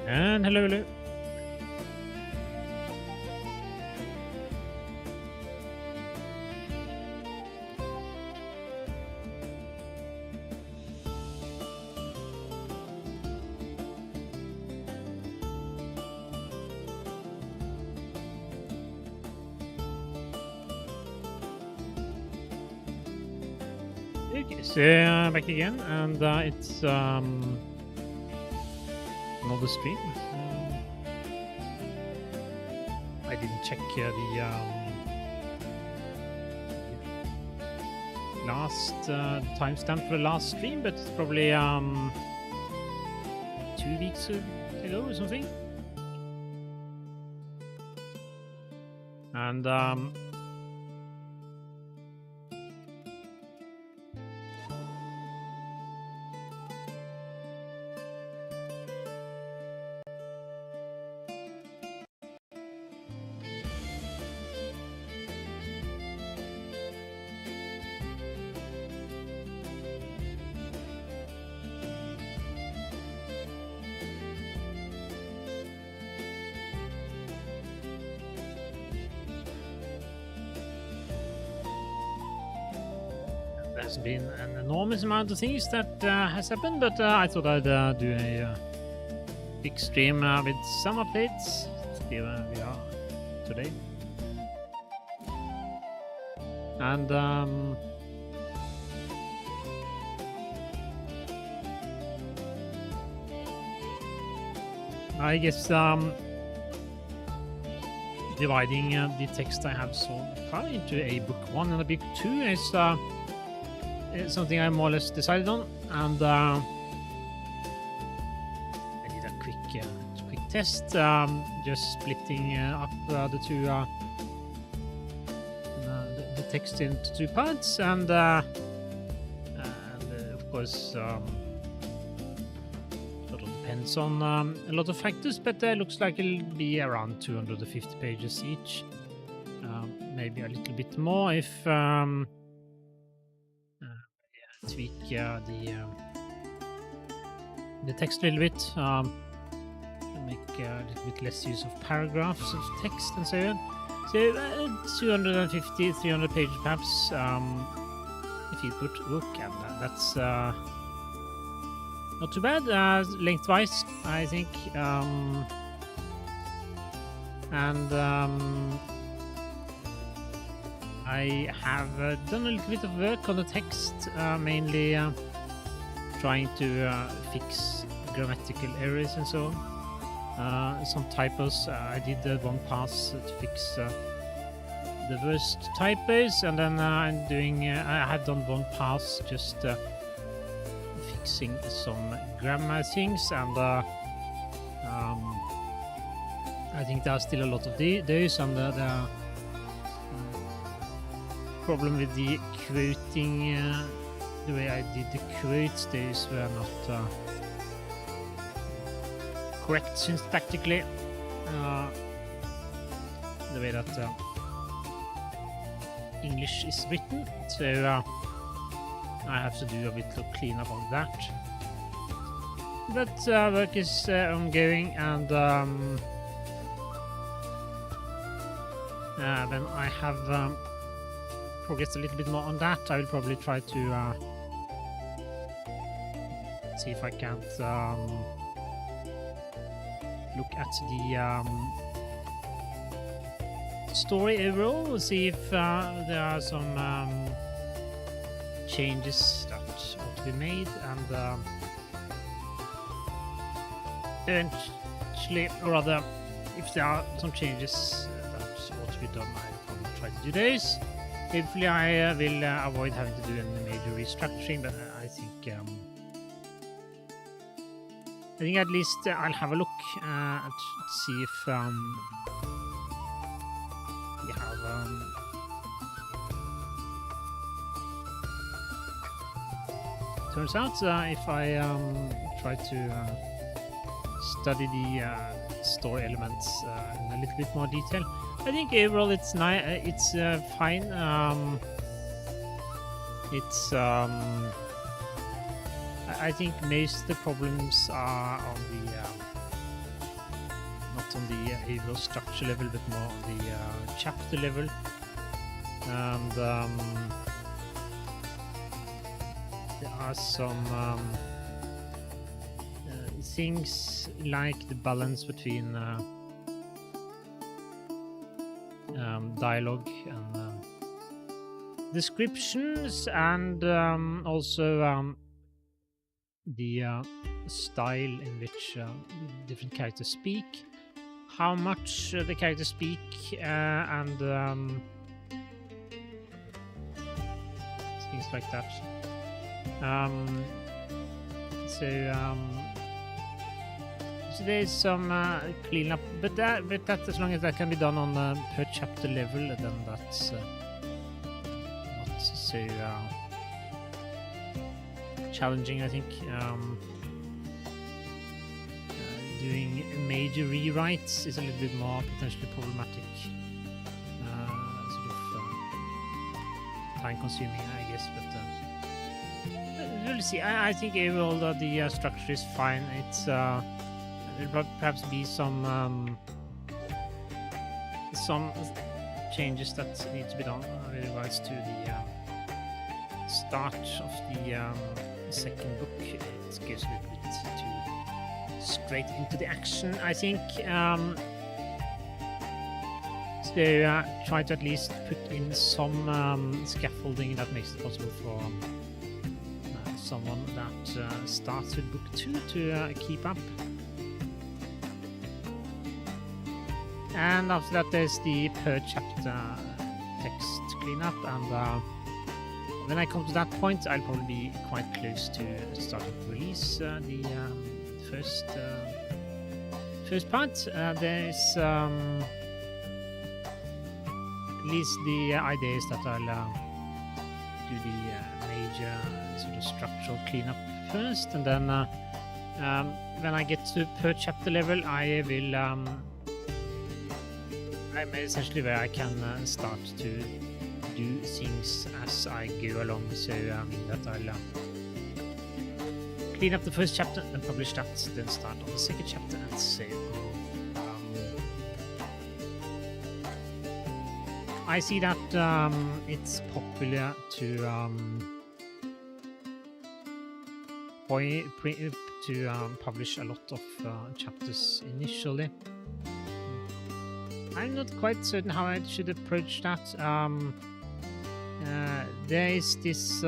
And hello. Okay, so back again, and it's another stream. I didn't check the last timestamp for the last stream, but it's probably 2 weeks ago or something. And there's been an enormous amount of things that has happened, but I thought I'd do a big stream with some updates. Here we are today. And I guess dividing the text I have so far into a book 1 and a book 2 is something I more or less decided on, and I did a quick test, just splitting up the two the text into 2 parts, and of course sort of depends on a lot of factors, but it looks like it'll be around 250 pages each, maybe a little bit more if tweak the text a little bit, make a little bit less use of paragraphs of text and so on. So 250, 300 pages perhaps, if you put book, and that's not too bad lengthwise, I think. I have done a little bit of work on the text, mainly trying to fix grammatical errors and so on. Some typos. I did one pass to fix the worst typos, and then I'm doing. I have done one pass just fixing some grammar things, and I think there are still a lot of those, and the problem with the quoting, the way I did the quotes, those were not correct syntactically, the way that English is written, so I have to do a bit of cleanup on that. But work is ongoing, and when I have progress a little bit more on that, I will probably try to see if I can't look at the story overall, see if there are some changes that ought to be made, and eventually, or rather, if there are some changes that ought to be done, I'll probably try to do those. Hopefully I will avoid having to do any major restructuring, but I think at least I'll have a look to see if we have turns out if I try to study the story elements in a little bit more detail, I think overall it's nice. It's fine. It's I think most of the problems are on not on the overall structure level, but more on the chapter level. And there are some things like the balance between dialogue and descriptions, and also the style in which different characters speak, how much the characters speak, and things like that. So there's some cleanup, but that as long as that can be done on per chapter level, then that's not so challenging, I think. Doing major rewrites is a little bit more potentially problematic, sort of time-consuming, I guess. But we'll see. I think overall the structure is fine. It's there'll perhaps be some changes that need to be done with regards to the start of the second book. It goes a little bit too straight into the action, I think. So try to at least put in some scaffolding that makes it possible for someone that starts with book 2 to keep up. And after that, there's the per chapter text cleanup, and when I come to that point, I'll probably be quite close to starting to release the first part. There's at least the idea is that I'll do the major sort of structural cleanup first, and then when I get to per chapter level, I will I'm essentially where I can start to do things as I go along. So I mean that I'll clean up the first chapter and publish that, then start on the second chapter and so I see that it's popular to publish a lot of chapters initially. I'm not quite certain how I should approach that. There is this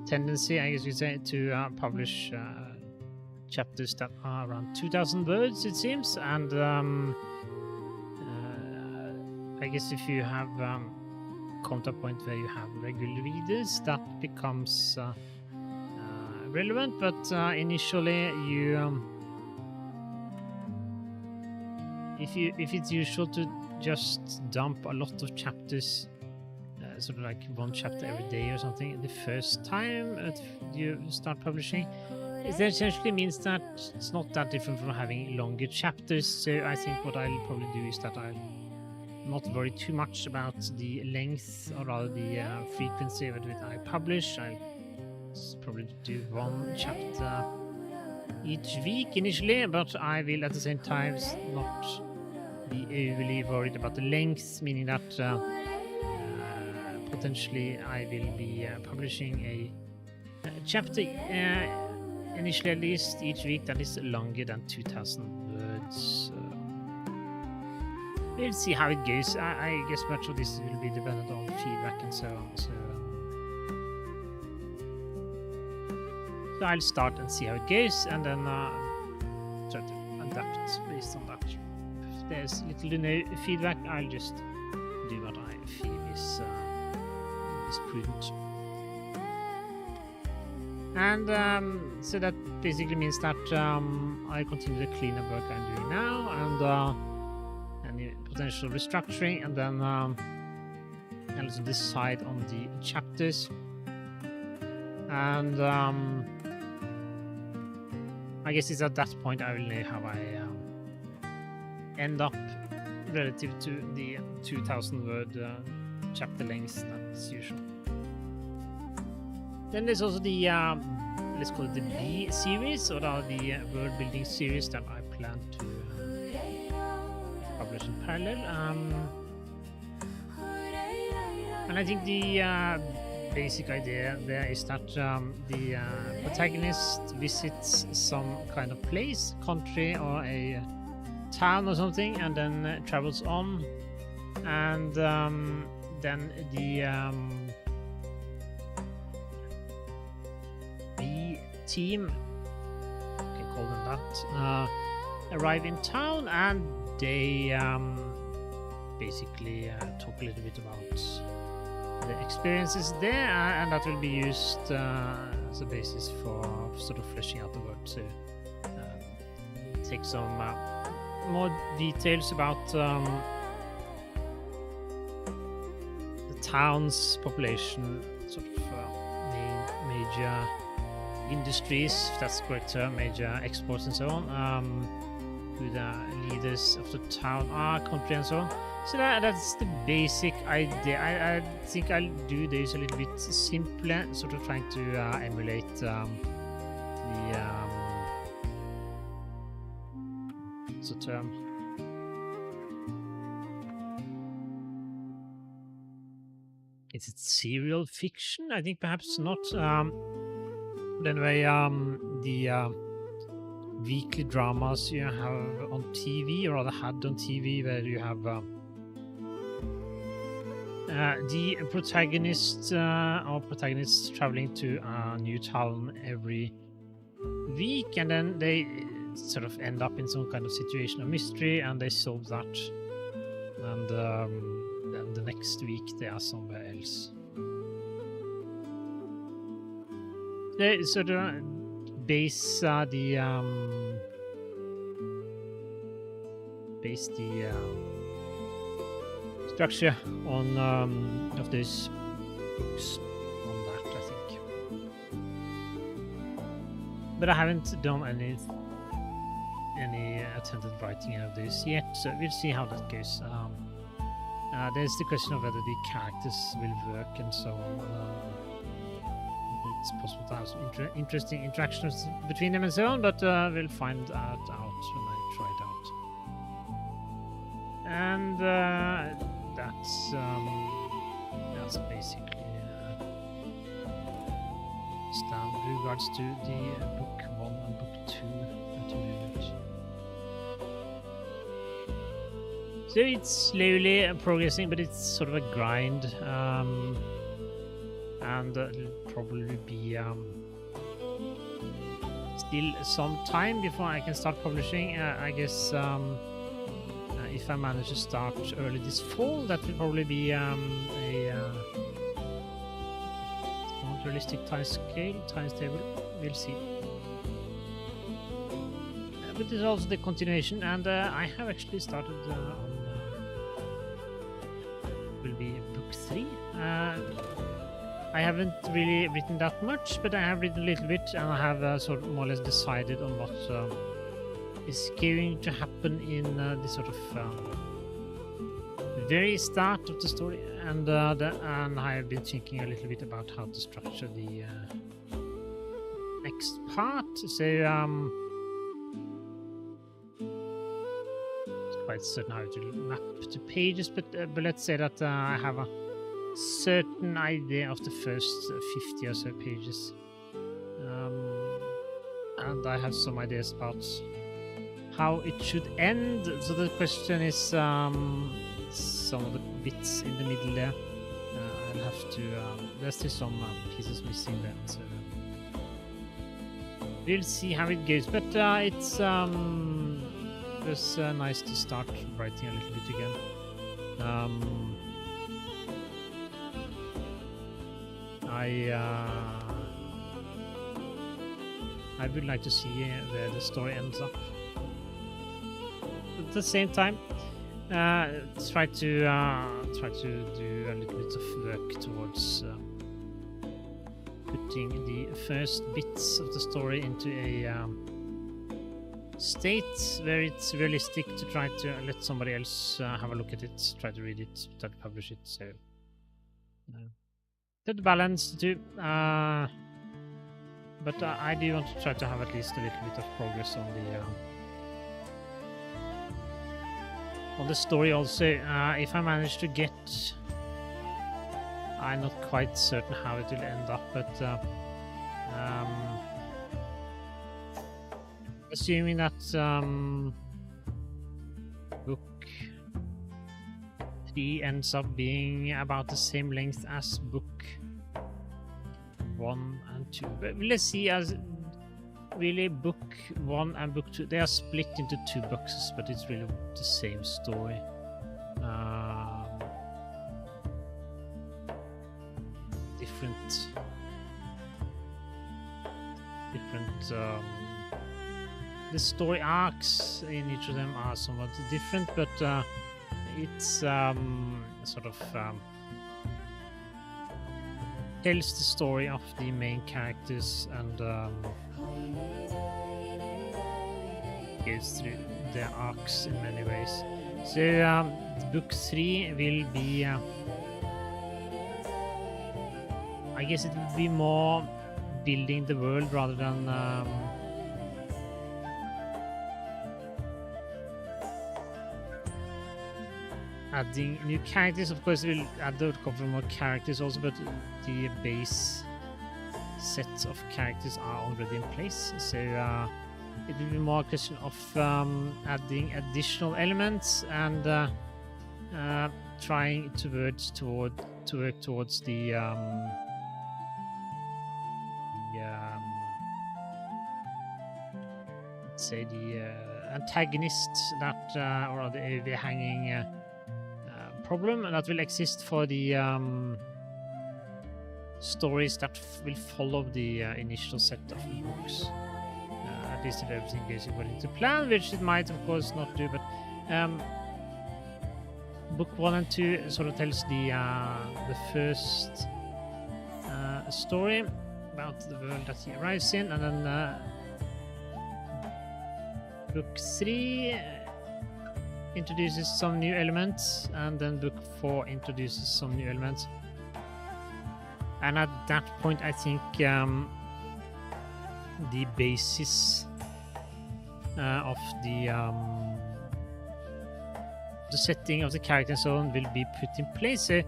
tendency, I guess you say, to publish chapters that are around 2,000 words, it seems, and I guess if you have come to a point where you have regular readers, that becomes relevant. But initially, you if it's usual to just dump a lot of chapters, sort of like one chapter every day or something, the first time you start publishing, it essentially means that it's not that different from having longer chapters. So I think what I'll probably do is that I'll not worry too much about the length, or rather the frequency of it I publish. I'll probably do one chapter each week initially, but I will at the same time not be overly worried about the length, meaning that potentially I will be publishing a chapter initially, at least each week, that is longer than 2,000 words. We'll see how it goes. I guess much of this will be dependent on feedback and so on. So I'll start and see how it goes, and then try to adapt based on that. If there's little to no feedback, I'll just do what I feel is prudent. And so that basically means that I continue the cleanup work I'm doing now, and any potential restructuring, and then I'll also decide on the chapters, and I guess it's at that point I will know how I end up relative to the 2,000 word chapter length that's usual. Then there's also the let's call it the B series, or the world building series that I plan to publish in parallel. And I think the basic idea there is that the protagonist visits some kind of place, country, or a town or something, and then travels on, and then the team, you can call them that, arrive in town, and they basically talk a little bit about the experiences there, and that will be used as a basis for sort of fleshing out the world. So take some more details about the town's population, sort of major industries, if that's the correct term, major exports and so on, who the leaders of the town are, country and so on. So that's the basic idea. I think I'll do this a little bit simpler, sort of trying to emulate the term. Is it serial fiction? I think perhaps not. Anyway, the weekly dramas you have on TV, or rather had on TV, where you have the protagonist or protagonists traveling to a new town every week, and then they sort of end up in some kind of situation of mystery, and they solve that, and then the next week they are somewhere else. They sort of base the structure on of these books on that, I think. But I haven't done any attempted writing of this yet, so we'll see how that goes. There's the question of whether the characters will work and so on. It's possible to have some interesting interactions between them and so on, but we'll find out when I try it out. And that's basically stand with regards to the book 1 and book 2 at the moment. So it's slowly progressing, but it's sort of a grind, and it'll probably be still some time before I can start publishing. I guess if I manage to start early this fall, that will probably be a not realistic timetable. We'll see. But there's also the continuation, and I have actually started on will be book 3. I haven't really written that much, but I have written a little bit, and I have sort of more or less decided on what is going to happen in the sort of very start of the story, and I have been thinking a little bit about how to structure the next part. So it's quite certain how to map to pages, but let's say that I have a certain idea of the first 50 or so pages, and I have some ideas about how it should end. So the question is some of the bits in the middle there. I'll have to there's still some pieces missing there, so we'll see how it goes, but it's nice to start writing a little bit again. I would like to see where the story ends up. At the same time, try to do a little bit of work towards putting the first bits of the story into a state where it's realistic to try to let somebody else have a look at it, try to read it, try to publish it. So to balance too. But I do want to try to have at least a little bit of progress on the story also. If I manage to get, I'm not quite certain how it will end up, but assuming that book 3 ends up being about the same length as book 1 and 2. But let's see, as really book 1 and book 2, they are split into 2 boxes, but it's really the same story. Different the story arcs in each of them are somewhat different, but it's sort of tells the story of the main characters and goes through their arcs in many ways. So book 3 will be, I guess it will be more building the world rather than adding new characters. Of course, we'll add a couple more characters also, but the base set of characters are already in place. So it will be more a question of adding additional elements and trying to work towards the let's say the antagonist that or the overhanging problem that will exist for the stories that will follow the initial set of books. At least if everything goes according to plan, which it might of course not do, but book 1 and 2 sort of tells the first story about the world that he arrives in, and then book 3 introduces some new elements, and then book 4 introduces some new elements. And at that point, I think the basis of the setting of the character and so on will be put in place. So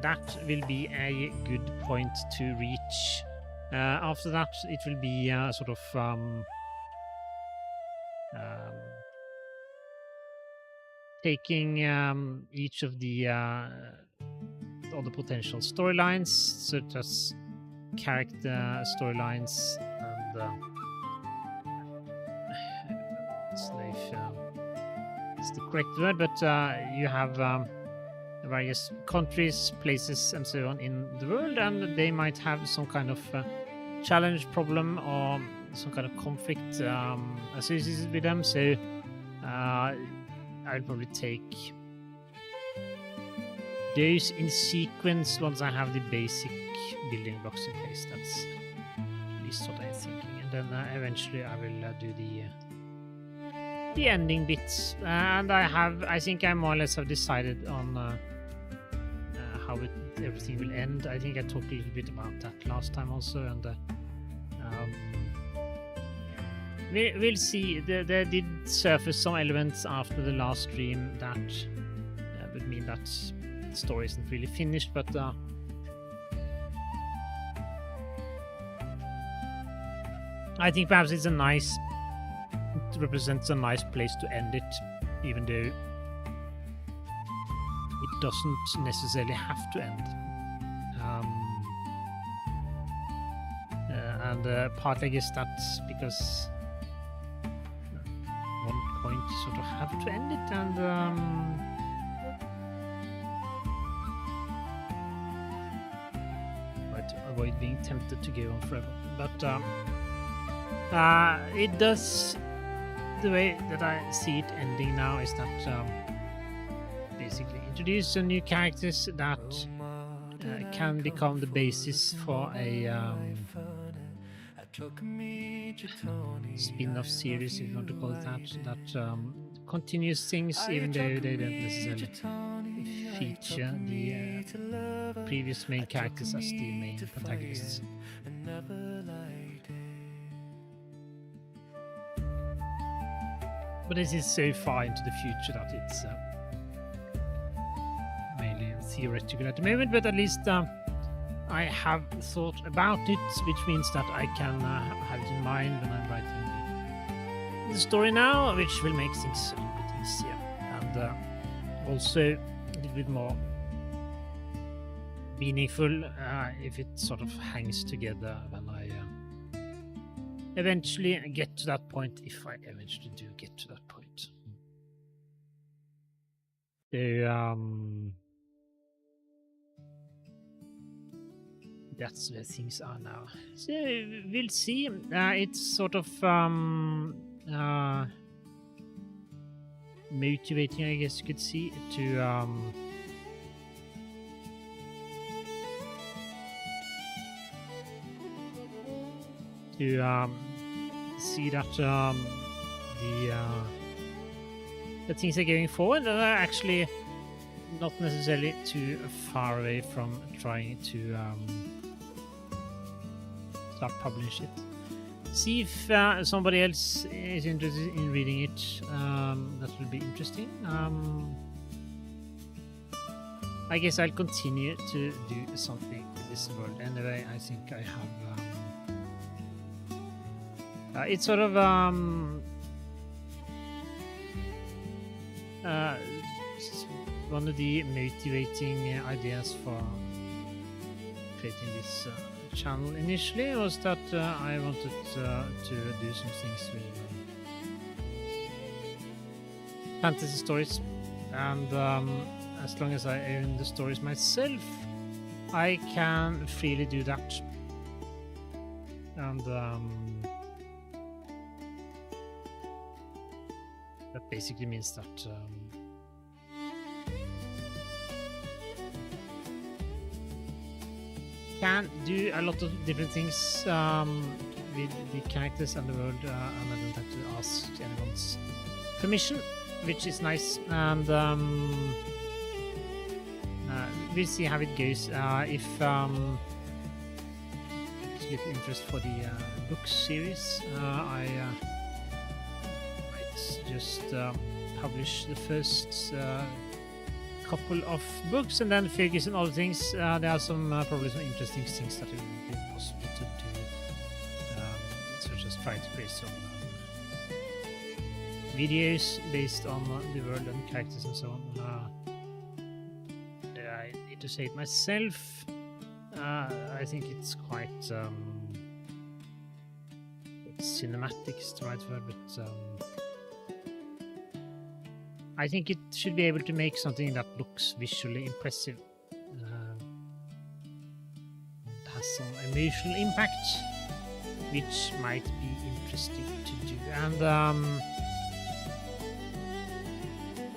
that will be a good point to reach. After that, it will be sort of taking each of the other potential storylines, such as character storylines and it's the correct word, but you have various countries, places, and so on in the world, and they might have some kind of challenge, problem, or some kind of conflict associated with them. So I'll probably take those in sequence once I have the basic building blocks in place. That's at least what I'm thinking. And then eventually I will do the ending bits. And I think I more or less have decided on how everything will end. I think I talked a little bit about that last time also, and we'll see. There did surface some elements after the last stream that would mean that the story isn't really finished, but I think perhaps it represents a nice place to end it, even though it doesn't necessarily have to end. And partly I guess that's because one point sort of have to end it, and might avoid being tempted to go on forever. But it does, the way that I see it ending now is that basically introduce some new characters that can become the basis for a spin-off series, if you want to call it that continues things, even though they don't necessarily feature the previous main characters as the main protagonists. But this is so far into the future that it's mainly theoretical at the moment, but at least I have thought about it, which means that I can have it in mind when I'm writing the story now, which will make things a little bit easier and also a little bit more meaningful if it sort of hangs together when I eventually get to that point, if I eventually do get to that point. So, that's where things are now. So we'll see. It's sort of motivating, I guess you could see, to see that the things are going forward are actually not necessarily too far away from trying to start publishing it. See if somebody else is interested in reading it. That will be interesting. I guess I'll continue to do something in this world anyway. I think I have it's sort of one of the motivating ideas for creating this channel initially was that I wanted to do some things with fantasy stories, and as long as I own the stories myself, I can freely do that. And that basically means that can do a lot of different things with the characters and the world, and I don't have to ask anyone's permission, which is nice. And we'll see how it goes. If there's little interest for the book series, I might just publish the first couple of books and then figures and other things. There are probably some interesting things that it would be possible to do, such as try to create some videos based on the world and characters and so on. I need to say it myself. I think it's quite cinematic is the right word, but I think it should be able to make something that looks visually impressive, has some emotional impact, which might be interesting to do. And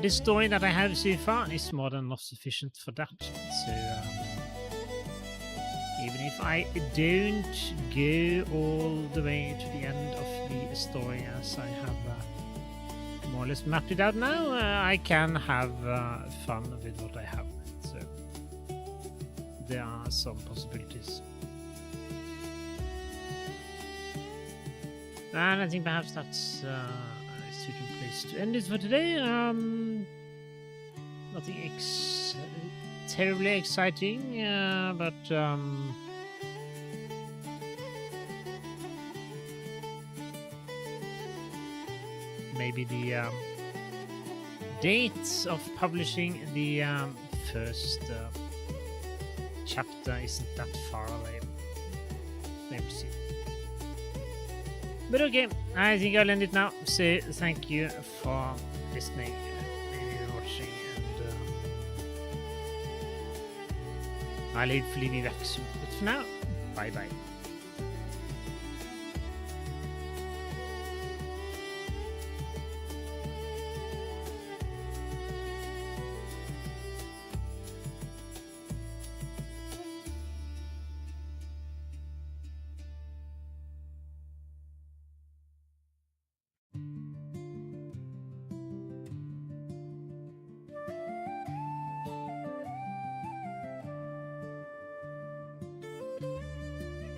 the story that I have so far is more than enough sufficient for that. So even if I don't go all the way to the end of the story as I have more or less mapped it out now, I can have fun with what I have. So there are some possibilities. And I think perhaps that's a suitable place to end it for today. Nothing terribly exciting, but maybe the date of publishing the first chapter isn't that far away. Let me see. But okay, I think I'll end it now. So thank you for listening, maybe watching, and I'll hopefully be back soon. But for now, bye bye.